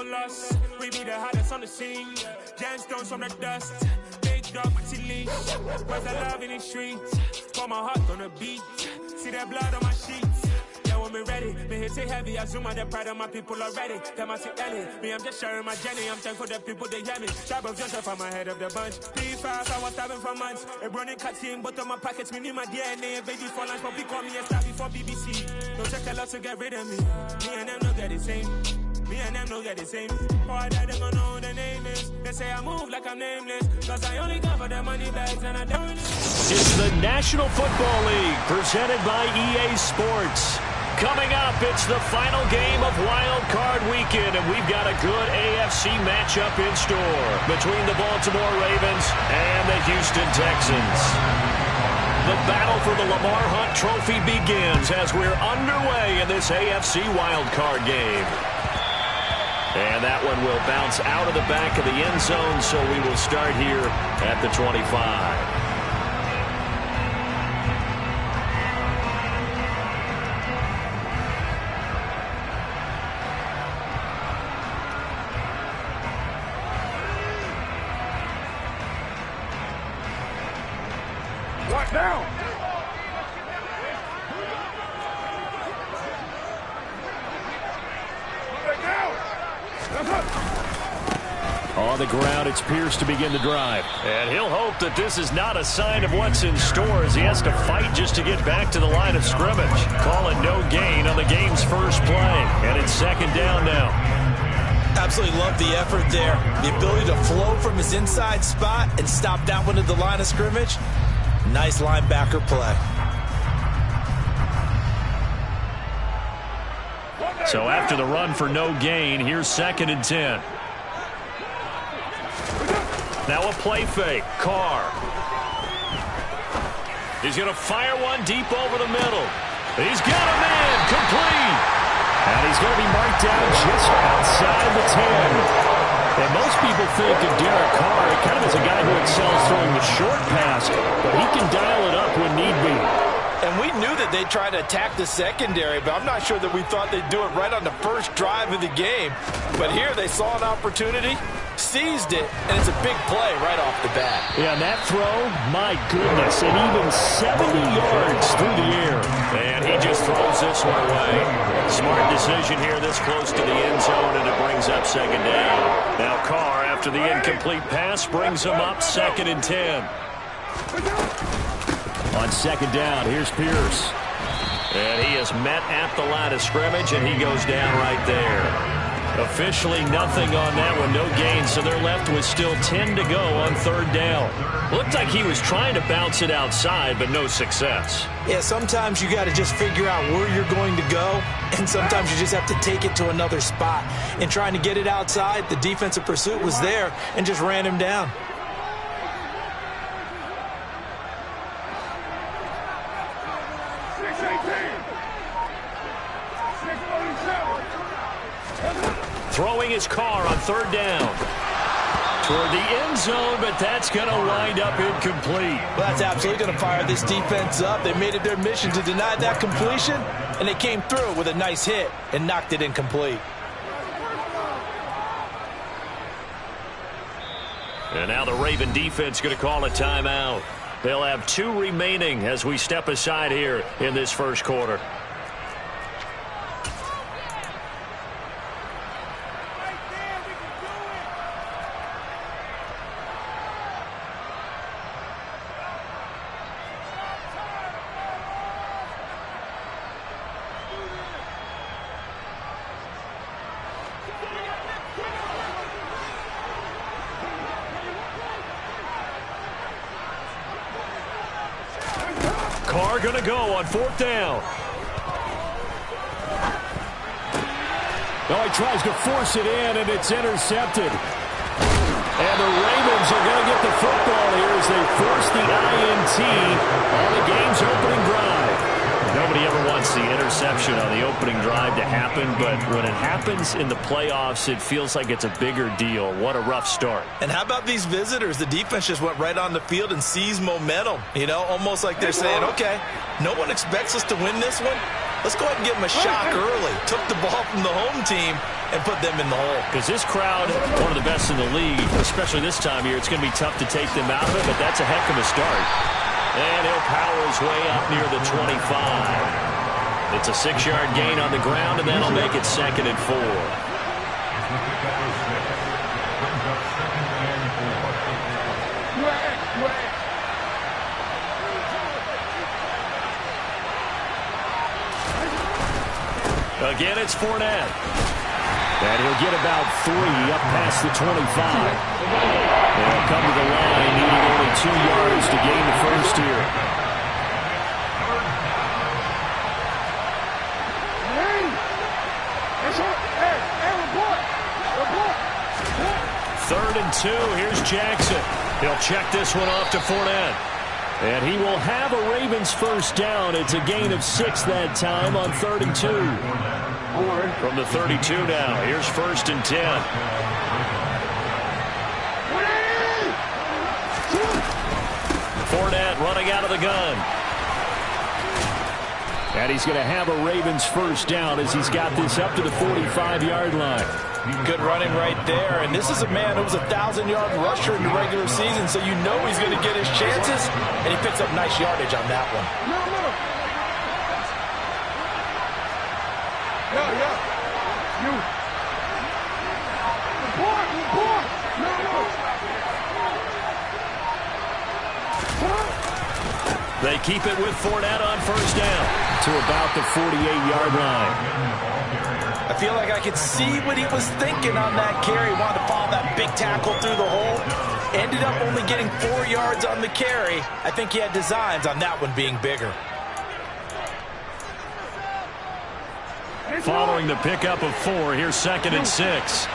no loss. We be the hottest on the scene. Gemstones from the dust. Big dog, my leash. Where's the love in the streets? Pour my heart on the beat. See that blood on my sheets. Yeah, when we ready, me hit it heavy. I zoom out the pride of my people already. Them I see Ellie. Me, I'm just sharing my journey. I'm thankful the people they hear me. Tribe of Joseph, I'm ahead of the bunch. P5, I was starving for months. A running cut team, but on my pockets, me need my DNA. Baby for lunch, but we call me a star before BBC. Don't check a lot to get rid of me. Me and them don't get the same. Me and them don't get the same. Boy, that they gonna know the name is. They say I move like I'm nameless. Cause I only cover the money bags and I don't really... It's the National Football League presented by EA Sports. Coming up, it's the final game of Wild Card Weekend, and we've got a good AFC matchup in store between the Baltimore Ravens and the Houston Texans. The battle for the Lamar Hunt Trophy begins as we're underway in this AFC Wild Card game. And that one will bounce out of the back of the end zone, so we will start here at the 25. Down. On the ground, it's Pierce to begin the drive. And he'll hope that this is not a sign of what's in store as he has to fight just to get back to the line of scrimmage. Call it no gain on the game's first play. And it's second down now. Absolutely love the effort there. The ability to flow from his inside spot and stop that one at the line of scrimmage. Nice linebacker play. So after the run for no gain, here's 2nd and 10. Now a play fake. Carr. He's going to fire one deep over the middle. He's got him in. Complete. And he's going to be marked down just outside the 10. And most people think of Derek Carr kind of as a guy who excels throwing the short pass, but he can dial it up when need be. And we knew that they'd try to attack the secondary, but I'm not sure that we thought they'd do it right on the first drive of the game. But here they saw an opportunity, seized it, and it's a big play right off the bat. Yeah, and that throw, my goodness, and even 70 yards through the air. And he just throws this one away. Smart decision here this close to the end zone, and it brings up 2nd down. Now Carr, after the incomplete pass, brings him up 2nd and 10. On 2nd down, here's Pierce. And he is met at the line of scrimmage, and he goes down right there. Officially nothing on that one, no gain, so they're left with still 10 to go on 3rd down. Looked like he was trying to bounce it outside, but no success. Yeah, sometimes you got to just figure out where you're going to go, and sometimes you just have to take it to another spot. And trying to get it outside, the defensive pursuit was there and just ran him down. Throwing his Carr on 3rd down. Toward the end zone, but that's going to wind up incomplete. Well, that's absolutely going to fire this defense up. They made it their mission to deny that completion, and they came through with a nice hit and knocked it incomplete. And now the Raven defense going to call a timeout. They'll have 2 remaining as we step aside here in this first quarter. Carr going to go on 4th down. Oh, he tries to force it in, and it's intercepted. And the Ravens are going to get the football here as they force the INT on the game's opening drive. Nobody ever wants the interception on the opening drive to happen, but when it happens in the playoffs, it feels like it's a bigger deal. What a rough start. And how about these visitors? The defense just went right on the field and seized momentum. You know, almost like they're saying, okay, no one expects us to win this one. let's go ahead and give them a shock early. Took the ball from the home team and put them in the hole. Because this crowd, one of the best in the league, especially this time of year, it's going to be tough to take them out of it, but that's a heck of a start. And he'll power his way up near the 25. It's a 6-yard gain on the ground, and that'll make it 2nd and 4. Again, it's Fournette. And he'll get about 3 up past the 25. They'll come to the line, needing only 2 yards to gain the first here. Third and 2. Here's Jackson. He'll check this one off to Fournette. And he will have a Ravens first down. It's a gain of 6 that time on 3rd and 2. From the 32 now. Here's 1st and 10. Fournette running out of the gun. And he's going to have a Ravens first down as he's got this up to the 45-yard line. Good running right there. And this is a man who was a 1,000-yard rusher in the regular season, so you know he's going to get his chances. And he picks up nice yardage on that one. They keep it with Fournette on first down to about the 48-yard line. I feel like I could see what he was thinking on that carry. Wanted to follow that big tackle through the hole. Ended up only getting 4 yards on the carry. I think he had designs on that one being bigger. Following the pickup of 4, here's 2nd and 6.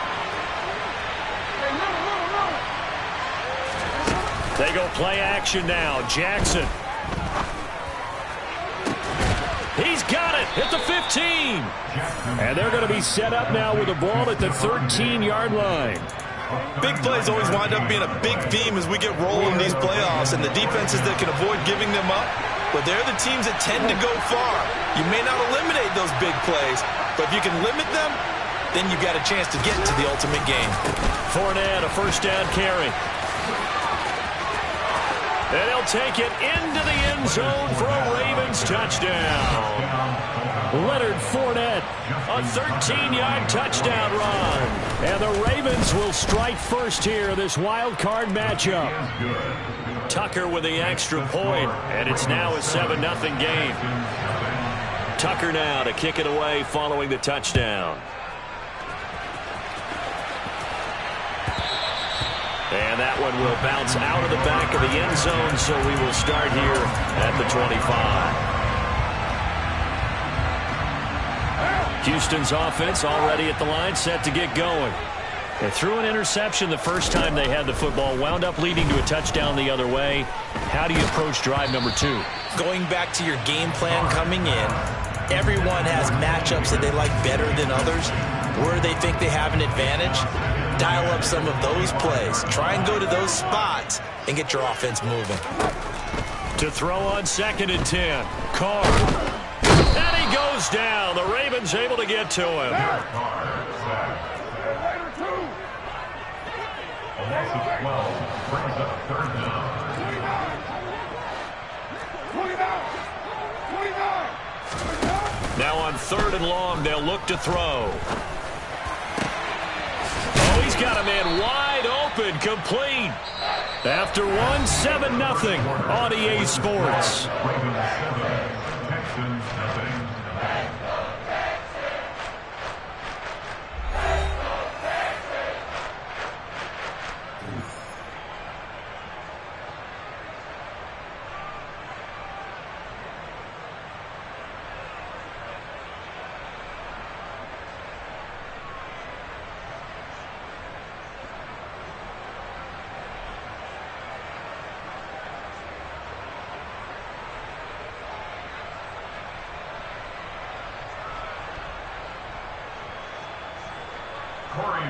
They go play action now. Jackson. He's got it at the 15. And they're going to be set up now with the ball at the 13-yard line. Big plays always wind up being a big theme as we get rolling in these playoffs, and the defenses that can avoid giving them up, but they're the teams that tend to go far. You may not eliminate those big plays, but if you can limit them, then you've got a chance to get to the ultimate game. Fournette, a first down carry. And he'll take it into the end zone for a Ravens touchdown. Leonard Fournette, a 13-yard touchdown run. And the Ravens will strike first here, this wild card matchup. Tucker with the extra point, and it's now a 7-0 game. Tucker now to kick it away following the touchdown. And that one will bounce out of the back of the end zone, so we will start here at the 25. Houston's offense already at the line, set to get going. They threw an interception the first time they had the football, wound up leading to a touchdown the other way. How do you approach drive number 2? Going back to your game plan coming in, everyone has matchups that they like better than others. Where they think they have an advantage, dial up some of those plays. Try and go to those spots and get your offense moving. To throw on 2nd and 10. Carr. And he goes down. The Ravens able to get to him. Now on 3rd and long, they'll look to throw. Oh, he's got a man wide open, complete. After 7-0 on EA Sports.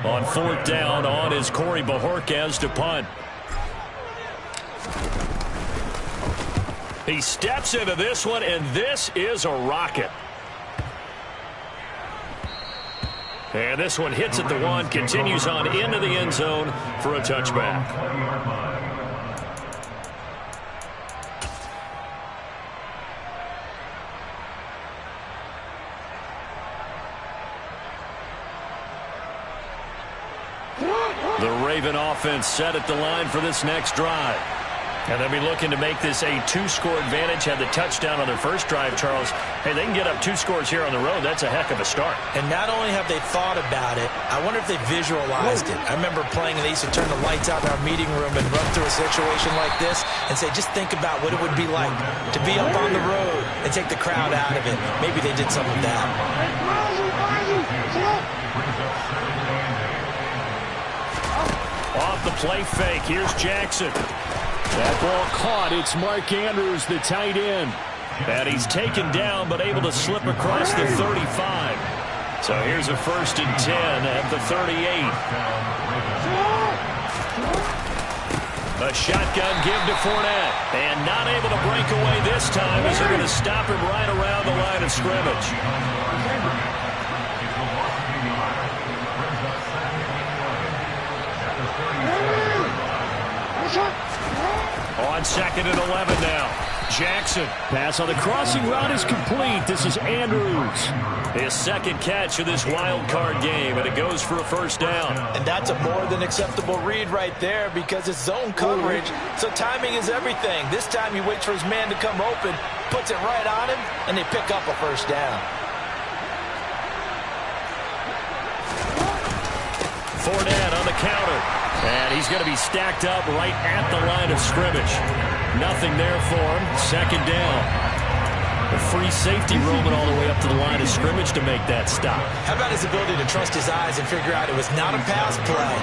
On 4th down, on is Corey Bojorquez to punt. He steps into this one, and this is a rocket. And this one hits at the 1, continues on into the end zone for a touchback. The Raven offense set at the line for this next drive. And they'll be looking to make this a 2-score advantage. Had the touchdown on their first drive, Charles. Hey, they can get up 2 scores here on the road. That's a heck of a start. And not only have they thought about it, I wonder if they visualized it. I remember playing, and they used to turn the lights out in our meeting room and run through a situation like this and say, just think about what it would be like to be up on the road and take the crowd out of it. Maybe they did some of that. Off the play fake, here's Jackson. That ball caught. It's Mark Andrews, the tight end. And he's taken down, but able to slip across the 35. So here's a 1st and 10 at the 38. A shotgun give to Fournette. And not able to break away this time as they're going to stop him right around the line of scrimmage. On 2nd and 11 now. Jackson. Pass on the crossing route is complete. This is Andrews. His 2nd catch of this wild card game, and it goes for a 1st down. And that's a more than acceptable read right there because it's zone coverage, so timing is everything. This time he waits for his man to come open, puts it right on him, and they pick up a 1st down. Fournette on the counter. And he's going to be stacked up right at the line of scrimmage. Nothing there for him. 2nd down. The free safety roaming all the way up to the line of scrimmage to make that stop. How about his ability to trust his eyes and figure out it was not a pass play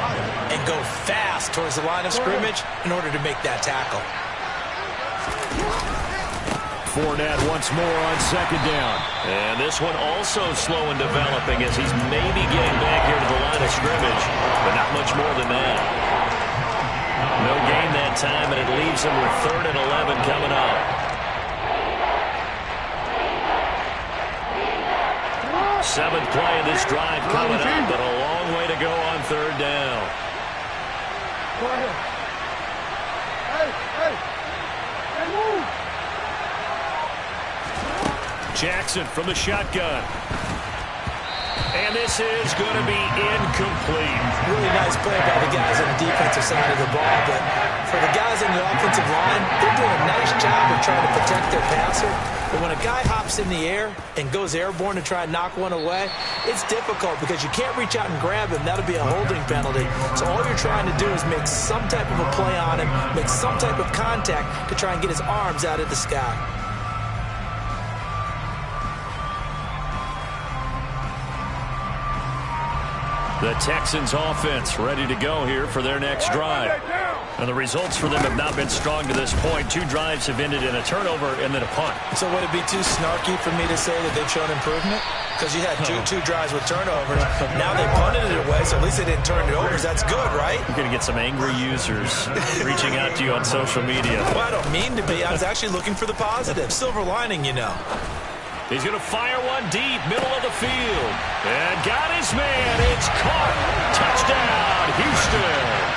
and go fast towards the line of scrimmage in order to make that tackle. Fournette once more on 2nd down. And this one also slow in developing as he's maybe getting back here to the line of scrimmage, but not much more than that. No gain that time, and it leaves him with 3rd and 11 coming up. Seventh play of this drive coming up, but a long way to go on 3rd down. Go ahead. Hey, move. Jackson from the shotgun. And this is going to be incomplete. Really nice play by the guys on the defensive side of the ball, but for the guys on the offensive line, they're doing a nice job of trying to protect their passer. But when a guy hops in the air and goes airborne to try and knock one away, it's difficult because you can't reach out and grab him. That'll be a holding penalty. So all you're trying to do is make some type of a play on him, make some type of contact to try and get his arms out of the sky. The Texans offense ready to go here for their next drive. And the results for them have not been strong to this point. 2 drives have ended in a turnover and then a punt. So would it be too snarky for me to say that they've shown improvement? Because you had two drives with turnovers. Now they punted it away, so at least they didn't turn it over. That's good, right? You're going to get some angry users reaching out to you on social media. Well, I don't mean to be. I was actually looking for the positive. Silver lining, you know. He's going to fire one deep, middle of the field. And got his man. It's caught. Touchdown, Houston.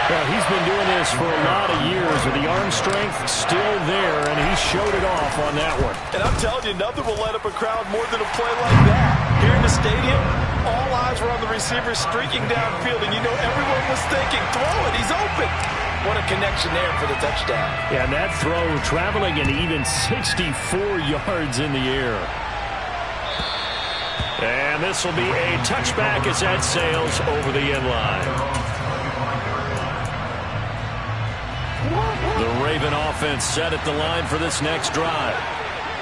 Well, he's been doing this for a lot of years with the arm strength still there, and he showed it off on that one. And I'm telling you, nothing will light up a crowd more than a play like that. Here in the stadium, all eyes were on the receiver streaking downfield, and you know everyone was thinking, throw it, he's open. What a connection there for the touchdown. Yeah, and that throw traveling an even 64 yards in the air. And this will be a touchback as that sails over the end line. The Raven offense set at the line for this next drive.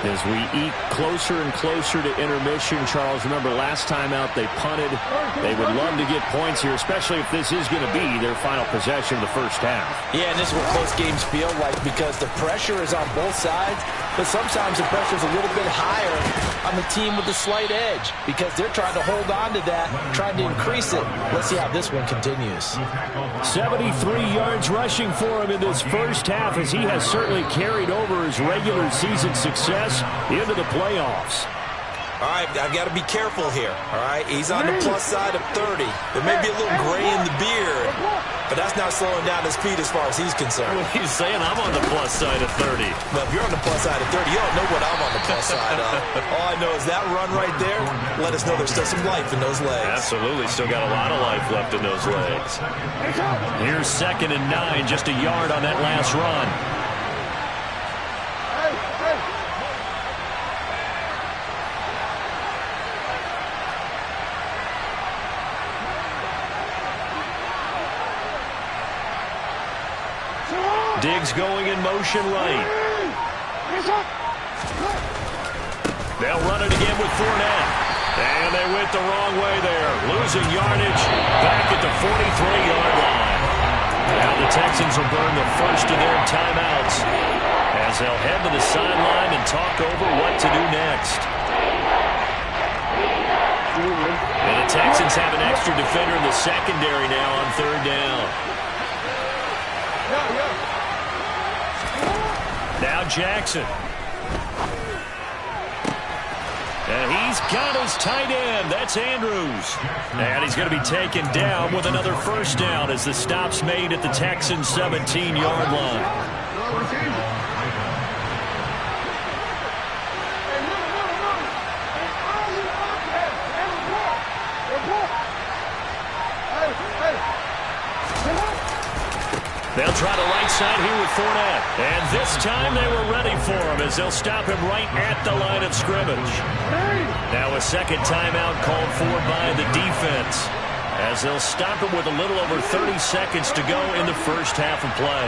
As we eat closer and closer to intermission, Charles, remember last time out they punted. They would love to get points here, especially if this is going to be their final possession of the first half. Yeah, and this is what close games feel like because the pressure is on both sides, but sometimes the pressure is a little bit higher on the team with the slight edge because they're trying to hold on to that, trying to increase it. Let's see how this one continues. 73 yards rushing for him in this first half as he has certainly carried over his regular season success into the playoffs. All right, I've got to be careful here, all right? He's on the plus side of 30. There may be a little gray in the beard, but that's not slowing down his speed as far as he's concerned. Well, he's saying I'm on the plus side of 30. Well, if you're on the plus side of 30, you don't know what I'm on the plus side of. All I know is that run right there let us know there's still some life in those legs. Absolutely, still got a lot of life left in those legs. Here's 2nd and 9, just a yard on that last run. Diggs going in motion right. They'll run it again with Fournette. And they went the wrong way there. Losing yardage back at the 43-yard line. Now the Texans will burn the first of their timeouts as they'll head to the sideline and talk over what to do next. And the Texans have an extra defender in the secondary now on 3rd down. Now Jackson. And he's got his tight end. That's Andrews. And he's going to be taken down with another first down as the stop's made at the Texans' 17-yard line. They'll try the right side here with Fournette. And this time they were ready for him as they'll stop him right at the line of scrimmage. Now a second timeout called for by the defense as they'll stop him with a little over 30 seconds to go in the first half of play.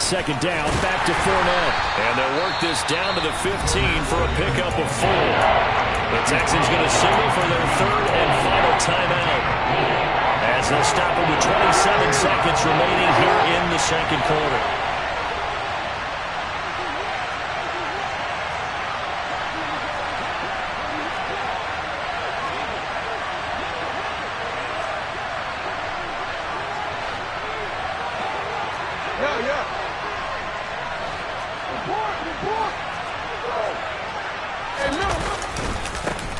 2nd down, back to Fournette. And they'll work this down to the 15 for a pickup of 4. The Texans going to signal for their 3rd and final timeout as they'll stop it with 27 seconds remaining here in the 2nd quarter.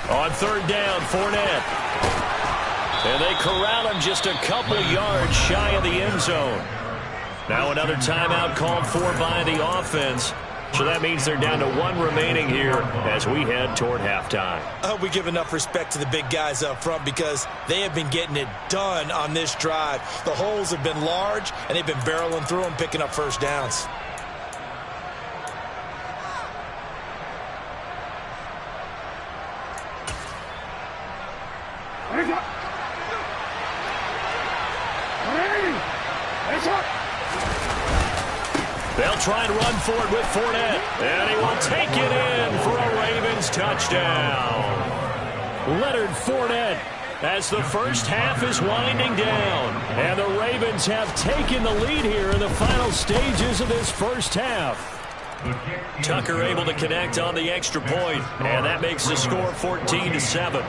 On 3rd down, Fournette. And they corral him just a couple yards shy of the end zone. Now another timeout called for by the offense. So that means they're down to 1 remaining here as we head toward halftime. I hope we give enough respect to the big guys up front because they have been getting it done on this drive. The holes have been large, and they've been barreling through them, picking up first downs. They'll try and run for it with Fournette. And he will take it in for a Ravens touchdown. Leonard Fournette as the first half is winding down. And the Ravens have taken the lead here in the final stages of this first half. Tucker able to connect on the extra point. And that makes the score 14-7.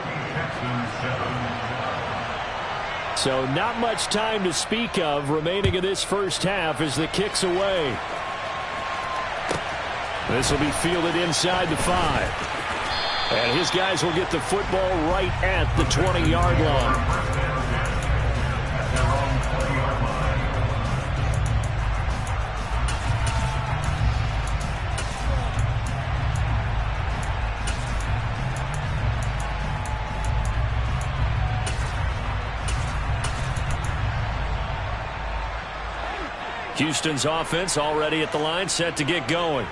So not much time to speak of remaining in this first half as the kick's away. This will be fielded inside the 5. And his guys will get the football right at the 20-yard line. Houston's offense already at the line, set to get going.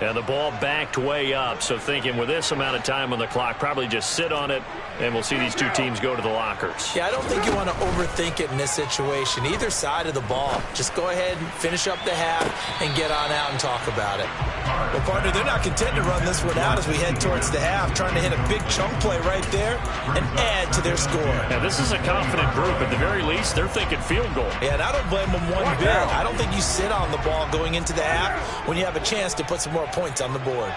And the ball backed way up, so thinking with this amount of time on the clock, probably just sit on it, and we'll see these two teams go to the lockers. Yeah, I don't think you want to overthink it in this situation. Either side of the ball. Just go ahead and finish up the half and get on out and talk about it. Well, partner, they're not content to run this one out as we head towards the half, trying to hit a big chunk play right there and add to their score. Now, this is a confident group. At the very least, they're thinking field goal. Yeah, and I don't blame them one bit. I don't think you sit on the ball going into the half when you have a chance to put some more points on the board.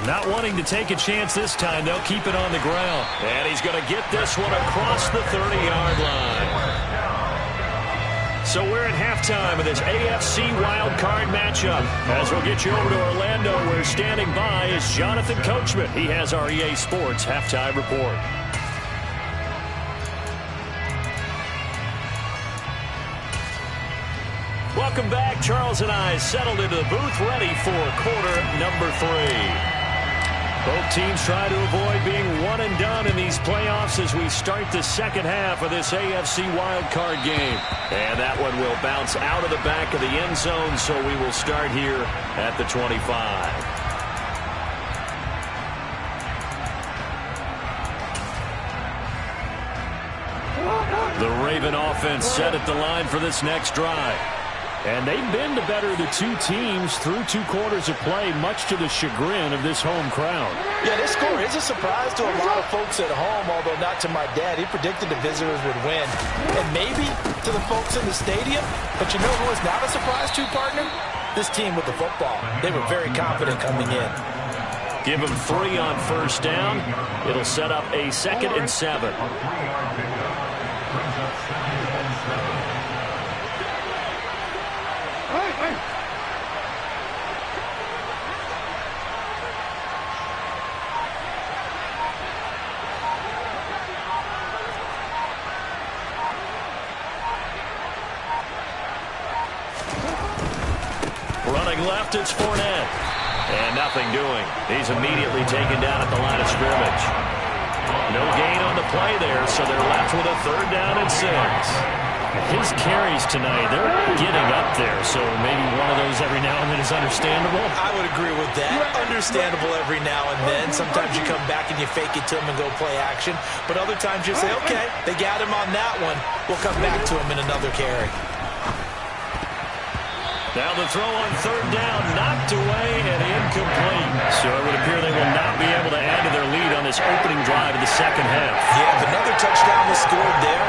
Not wanting to take a chance this time, they'll keep it on the ground. And he's going to get this one across the 30-yard line. So we're at halftime of this AFC wildcard matchup. As we'll get you over to Orlando, where standing by is Jonathan Coachman. He has our EA Sports halftime report. Welcome back. Charles and I settled into the booth, ready for quarter number 3. Both teams try to avoid being one and done in these playoffs as we start the second half of this AFC wildcard game. And that one will bounce out of the back of the end zone, so we will start here at the 25. The Raven offense set at the line for this next drive. And they've been the better of the two teams through 2 quarters of play, much to the chagrin of this home crowd. Yeah, this score is a surprise to a lot of folks at home, although not to my dad. He predicted the visitors would win. And maybe to the folks in the stadium. But you know who is not a surprise to, partner? This team with the football. They were very confident coming in. Give them 3 on first down. It'll set up a 2nd and 7. Running left, it's Fournette. And nothing doing. He's immediately taken down at the line of scrimmage. No gain on the play there, so they're left with a 3rd down and 6. His carries tonight, they're getting up there, so maybe one of those every now and then is understandable. I would agree with that. Understandable every now and then. Sometimes you come back and you fake it to him and go play action. But other times you say, okay, they got him on that one. We'll come back to him in another carry. Now the throw on 3rd down, knocked away and incomplete. So it would appear they will not be able to add to their lead on this opening drive of the second half. Yeah, if another touchdown was scored there,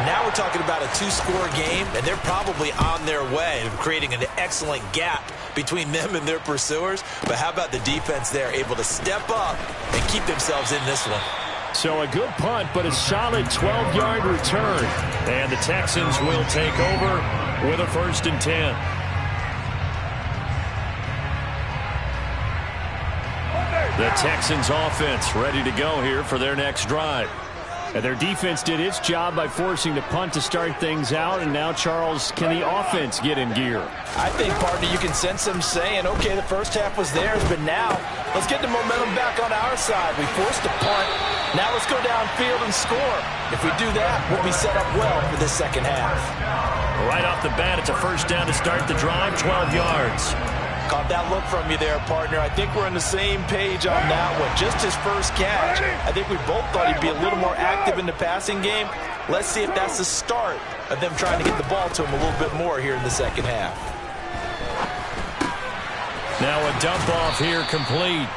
now we're talking about a 2-score game, and they're probably on their way to creating an excellent gap between them and their pursuers. But how about the defense there, able to step up and keep themselves in this one? So a good punt, but a solid 12-yard return. And the Texans will take over with a 1st and 10. The Texans offense ready to go here for their next drive. And their defense did its job by forcing the punt to start things out. And now, Charles, can the offense get in gear? I think, partner, you can sense them saying, okay, the first half was theirs, but now let's get the momentum back on our side. We forced a punt. Now let's go downfield and score. If we do that, we'll be set up well for this second half. Right off the bat, it's a 1st down to start the drive, 12 yards. Caught that look from you there, partner. I think we're on the same page on that one. Just his first catch. I think we both thought he'd be a little more active in the passing game. Let's see if that's the start of them trying to get the ball to him a little bit more here in the second half. Now a dump off here complete.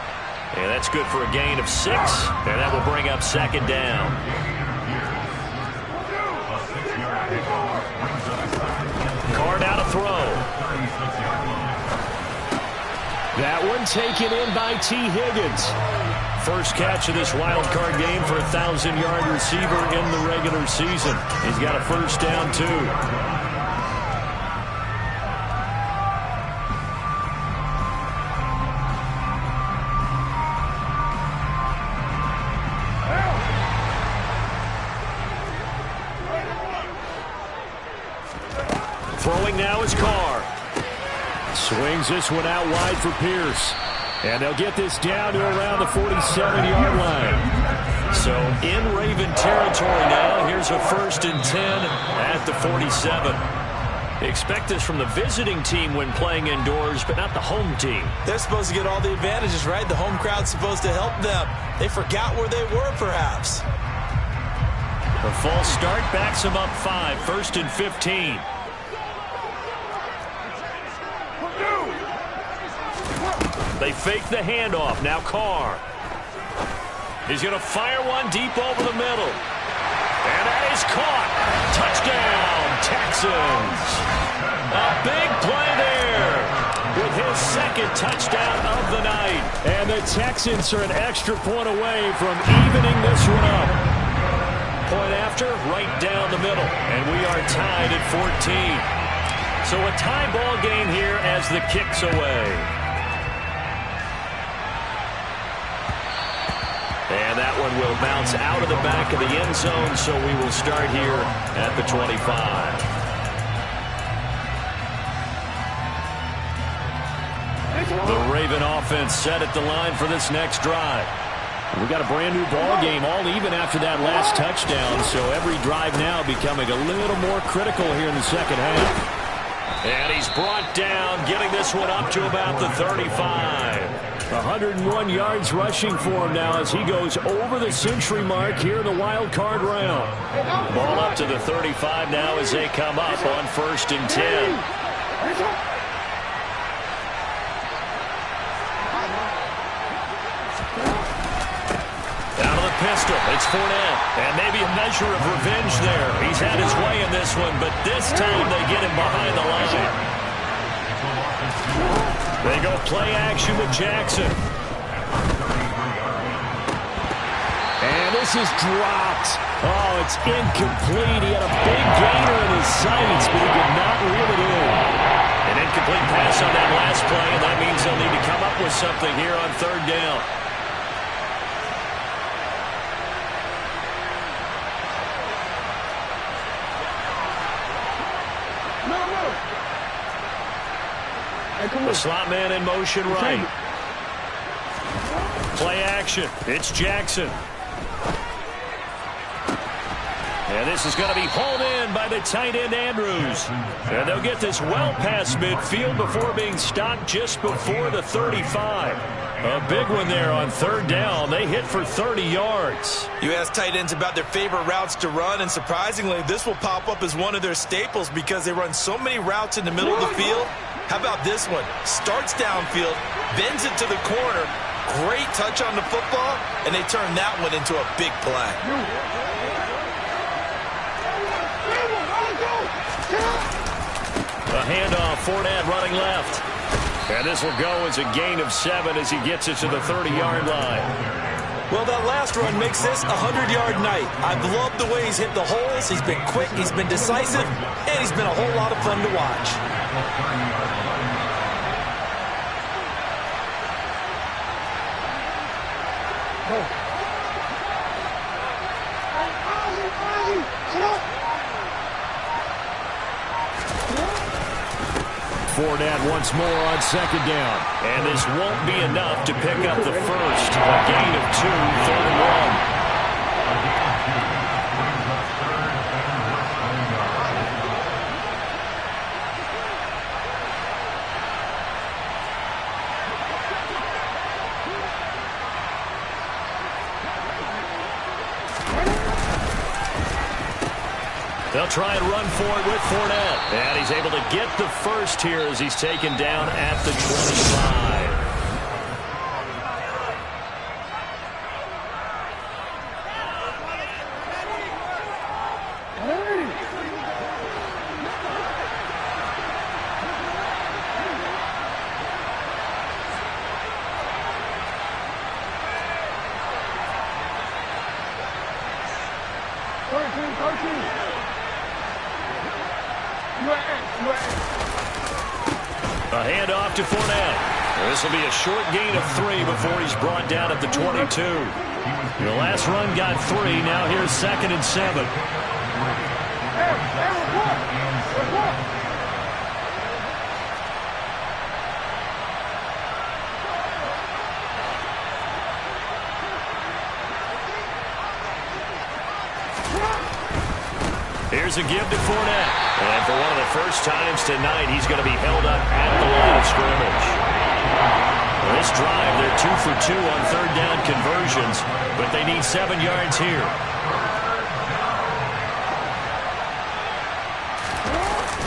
And that's good for a gain of 6. And that will bring up 2nd down. Card out a throw. That one taken in by T. Higgins. First catch of this wild card game for a 1,000-yard receiver in the regular season. He's got a 1st down, too. Throwing now is Carr. Swings this one out wide for Pierce. And they'll get this down to around the 47-yard line. So in Raven territory now. Here's a 1st and 10 at the 47. Expect this from the visiting team when playing indoors, but not the home team. They're supposed to get all the advantages, right? The home crowd's supposed to help them. They forgot where they were, perhaps. The false start backs them up 5, 1st and 15. They fake the handoff. Now Carr. He's going to fire one deep over the middle. And that is caught. Touchdown, Texans. A big play there with his 2nd touchdown of the night. And the Texans are an extra point away from evening this one up. point after, right down the middle. And we are tied at 14. So a tie ball game here as the kick's away. And that one will bounce out of the back of the end zone, so we will start here at the 25. The Raven offense set at the line for this next drive. We got a brand new ball game, all even after that last touchdown, so every drive now becoming a little more critical here in the second half. And he's brought down, getting this one up to about the 35. 101 yards rushing for him now as he goes over the century mark here in the wild card round. Ball up to the 35 now as they come up on 1st and 10. Pistol. It's Fournette. And maybe a measure of revenge there. He's had his way in this one, but this time they get him behind the line. They go play action with Jackson. And this is dropped. Oh, it's incomplete. He had a big gainer in his sights, but he could not reel it in. An incomplete pass on that last play, and that means they'll need to come up with something here on 3rd down. The slot man in motion right. Play action. It's Jackson. And this is going to be hauled in by the tight end Andrews. And they'll get this well past midfield before being stopped just before the 35. A big one there on 3rd down. They hit for 30 yards. You ask tight ends about their favorite routes to run, and surprisingly, this will pop up as one of their staples because they run so many routes in the middle of the field. How about this one? Starts downfield, bends it to the corner. Great touch on the football, and they turn that one into a big play. A handoff, Fournette running left. And this will go as a gain of 7 as he gets it to the 30-yard line. Well, that last run makes this a 100-yard night. I've loved the way he's hit the holes. He's been quick, he's been decisive, and he's been a whole lot of fun to watch. Fournette once more on 2nd down. And this won't be enough to pick up the first. A gain of 2, 3rd and 1. They'll try and run for it with Fournette. And he's able to get the first here as he's taken down at the 25. A handoff to Fournette. This will be a short gain of 3 before he's brought down at the 22. The last run got 3. Now here's 2nd and 7. Here's a give to Fournette. And for one of the first times tonight, he's going to be held up at the line of scrimmage. This drive, they're 2 for 2 on 3rd down conversions, but they need 7 yards here.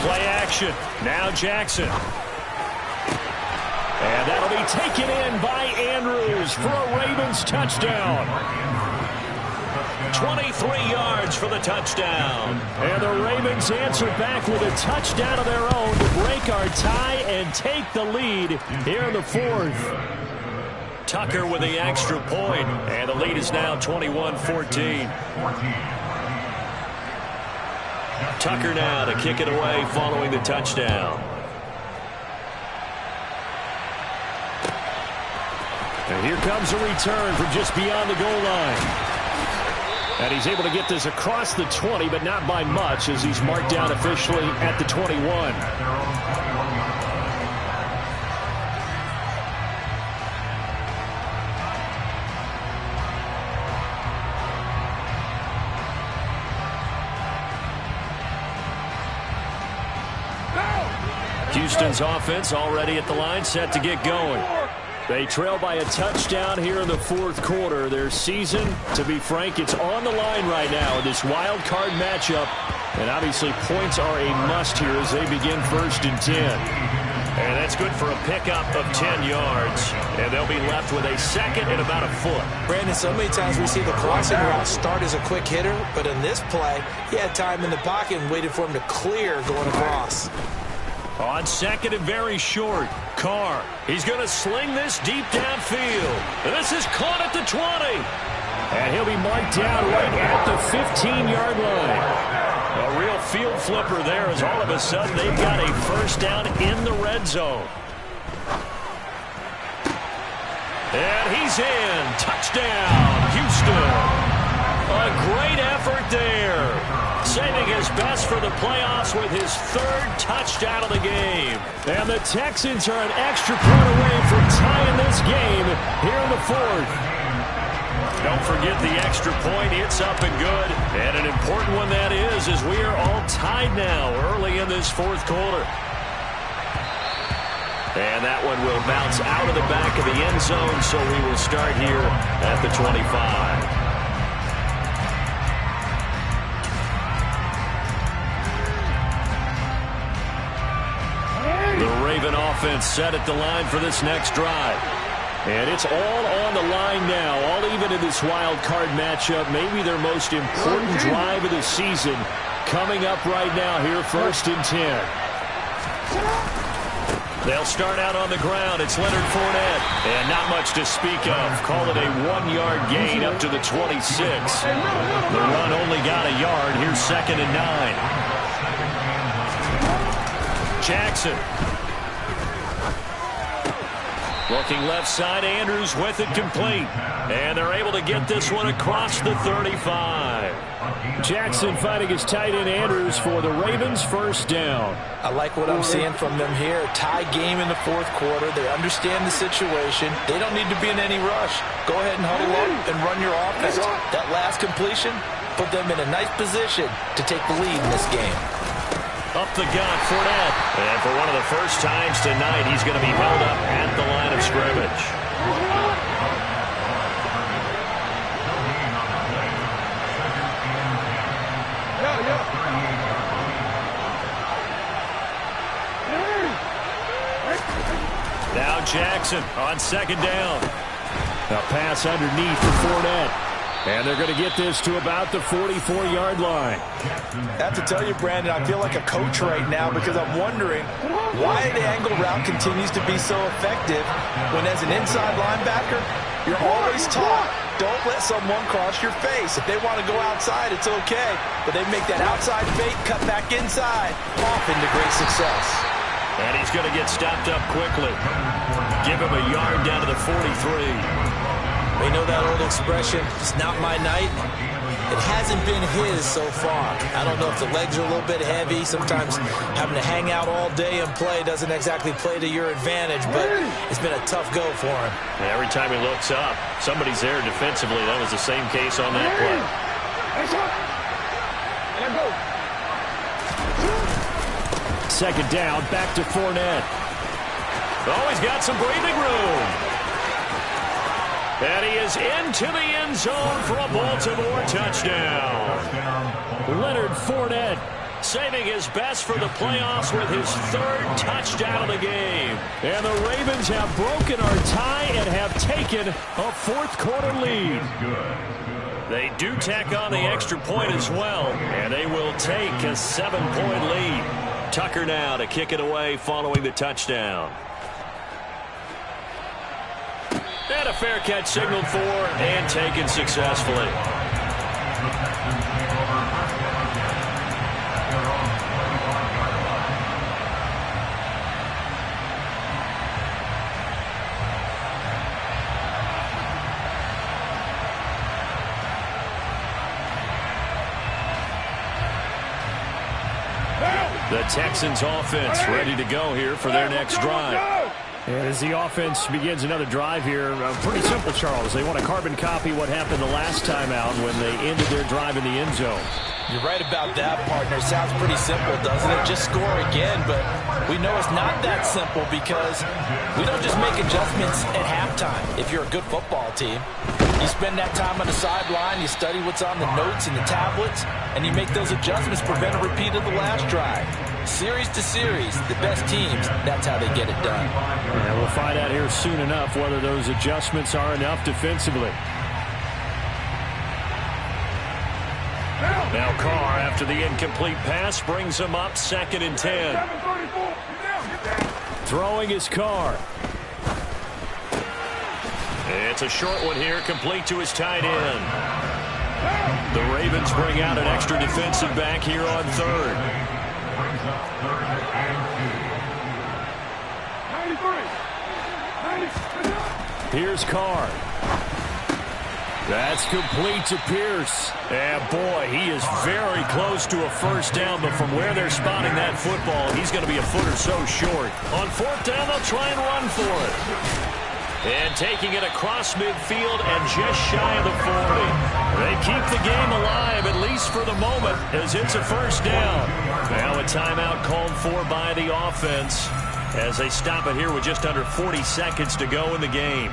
Play action. Now Jackson. And that'll be taken in by Andrews for a Ravens touchdown. 23 yards for the touchdown. And the Ravens answer back with a touchdown of their own to break our tie and take the lead here in the 4th. Tucker with the extra point, and the lead is now 21-14. Tucker now to kick it away following the touchdown. And here comes a return from just beyond the goal line. And he's able to get this across the 20, but not by much, as he's marked down officially at the 21. Houston's offense already at the line, set to get going. They trail by a touchdown here in the fourth quarter. Their season, to be frank, it's on the line right now in this wild card matchup. And obviously points are a must here as they begin 1st and 10. And that's good for a pickup of 10 yards. And they'll be left with a second and about a foot. Brandon, so many times we see the crossing route start as a quick hitter, but in this play, he had time in the pocket and waited for him to clear going across. On second and very short, Carr. He's going to sling this deep downfield. And this is caught at the 20. And he'll be marked down right at the 15-yard line. A real field flipper there, as all of a sudden they've got a first down in the red zone. And he's in. Touchdown, Houston. A great effort there. Saving his best for the playoffs with his 3rd touchdown of the game. And the Texans are an extra point away from tying this game here in the 4th. Don't forget the extra point. It's up and good. And an important one that is, as we are all tied now early in this 4th quarter. And that one will bounce out of the back of the end zone, so we will start here at the 25. The Raven offense set at the line for this next drive. And it's all on the line now, all even in this wild card matchup. Maybe their most important drive of the season coming up right now here, 1st and 10. They'll start out on the ground. It's Leonard Fournette. And not much to speak of. Call it a 1-yard gain up to the 26. The run only got a yard. Here's 2nd and 9. Jackson. Looking left side, Andrews with it complete. And they're able to get this one across the 35. Jackson fighting his tight end Andrews for the Ravens' first down. I like what I'm seeing from them here. Tie game in the 4th quarter. They understand the situation. They don't need to be in any rush. Go ahead and huddle up and run your offense. That last completion put them in a nice position to take the lead in this game. Up the gut, Fournette. And for one of the first times tonight, he's going to be held up at the line of scrimmage. Now Jackson on 2nd down. A pass underneath for Fournette. And they're going to get this to about the 44-yard line. I have to tell you, Brandon, I feel like a coach right now because I'm wondering why the angle route continues to be so effective when as an inside linebacker, you're always taught, don't let someone cross your face. If they want to go outside, it's okay. But they make that outside fake, cut back inside, off into great success. And he's going to get stopped up quickly. Give him a yard down to the 43. We know that old expression, it's not my night. It hasn't been his so far. I don't know if the legs are a little bit heavy. Sometimes having to hang out all day and play doesn't exactly play to your advantage, but it's been a tough go for him. And every time he looks up, somebody's there defensively. That was the same case on that play. Second down, back to Fournette. Oh, he's got some breathing room. And he is into the end zone for a Baltimore touchdown. Leonard Fournette saving his best for the playoffs with his 3rd touchdown of the game. And the Ravens have broken our tie and have taken a 4th quarter lead. They do tack on the extra point as well, and they will take a 7-point lead. Tucker now to kick it away following the touchdown. And a fair catch signaled for and taken successfully. The Texans offense ready to go here for their next drive. And as the offense begins another drive here, pretty simple, Charles. They want to carbon copy what happened the last time out when they ended their drive in the end zone. You're right about that, partner. Sounds pretty simple, doesn't it? Just score again, but we know it's not that simple because we don't just make adjustments at halftime. If you're a good football team, you spend that time on the sideline, you study what's on the notes and the tablets, and you make those adjustments, prevent a repeat of the last drive. Series to series, the best teams, that's how they get it done. And we'll find out here soon enough whether those adjustments are enough defensively. Now Carr, after the incomplete pass, brings him up 2nd and 10. Throwing his Carr. It's a short one here, complete to his tight end. The Ravens bring out an extra defensive back here on 3rd. Here's Carr. That's complete to Pierce. And boy, he is very close to a first down, but from where they're spotting that football, he's going to be a foot or so short. On 4th down, they'll try and run for it. And taking it across midfield and just shy of the 40. They keep the game alive, at least for the moment, as it's a first down. Now a timeout called for by the offense as they stop it here with just under 40 seconds to go in the game.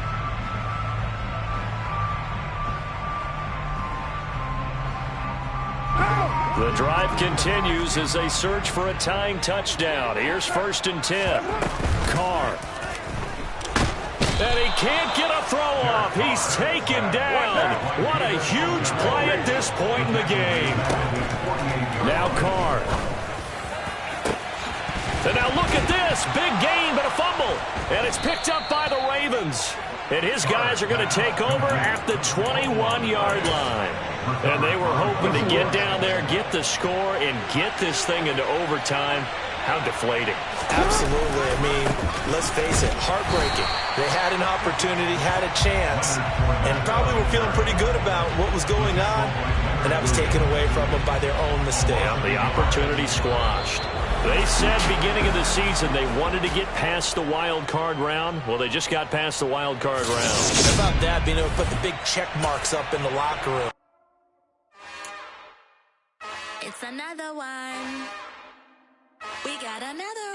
The drive continues as they search for a tying touchdown. Here's 1st and 10. Carr. And he can't get a throw off. He's taken down. What a huge play at this point in the game. Now Carr. And now look at this. Big gain, but a fumble. And it's picked up by the Ravens. And his guys are going to take over at the 21-yard line. And they were hoping to get down there, get the score, and get this thing into overtime. How deflating. Absolutely. I mean, let's face it, heartbreaking. They had an opportunity, had a chance, and probably were feeling pretty good about what was going on, and that was taken away from them by their own mistake. Yeah, the opportunity squashed. They said beginning of the season they wanted to get past the wild card round. Well, they just got past the wild card round. How about that, being able to put the big check marks up in the locker room? It's another one. We got another